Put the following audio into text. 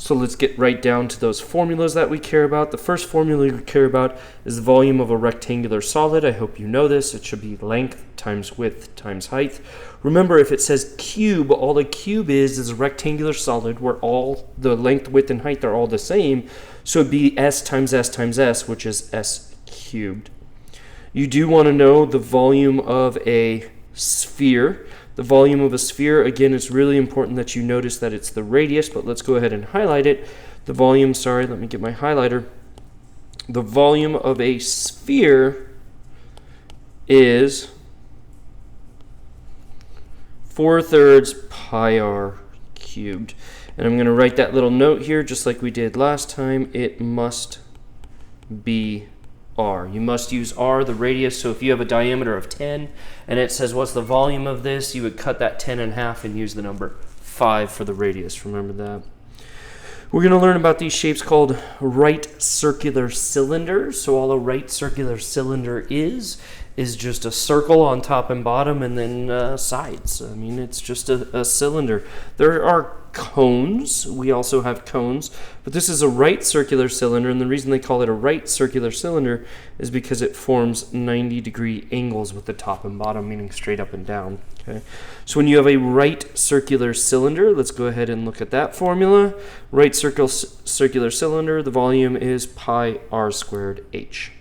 So let's get right down to those formulas that we care about. The first formula we care about is the volume of a rectangular solid. I hope you know this. It should be length times width times height. Remember, if it says cube, all the cube is a rectangular solid where all the length, width, and height are all the same. So it'd be s times s times s, which is s cubed. You do want to know the volume of a sphere. The volume of a sphere, again, it's really important that you notice that it's the radius, but let's go ahead and highlight it. The volume, sorry, let me get my highlighter. The volume of a sphere is 4/3 pi r cubed. And I'm going to write that little note here, just like we did last time. It must be r. You must use r, the radius. So if you have a diameter of 10 and it says what's the volume of this, you would cut that 10 in half and use the number 5 for the radius. Remember that. We're going to learn about these shapes called right circular cylinders. So all a right circular cylinder is just a circle on top and bottom and then sides. I mean, it's just a cylinder. There are cones. We also have cones, but this is a right circular cylinder, and the reason they call it a right circular cylinder is because it forms 90-degree angles with the top and bottom, meaning straight up and down. Okay. So when you have a right circular cylinder, let's go ahead and look at that formula. Right circular cylinder, the volume is pi r squared h.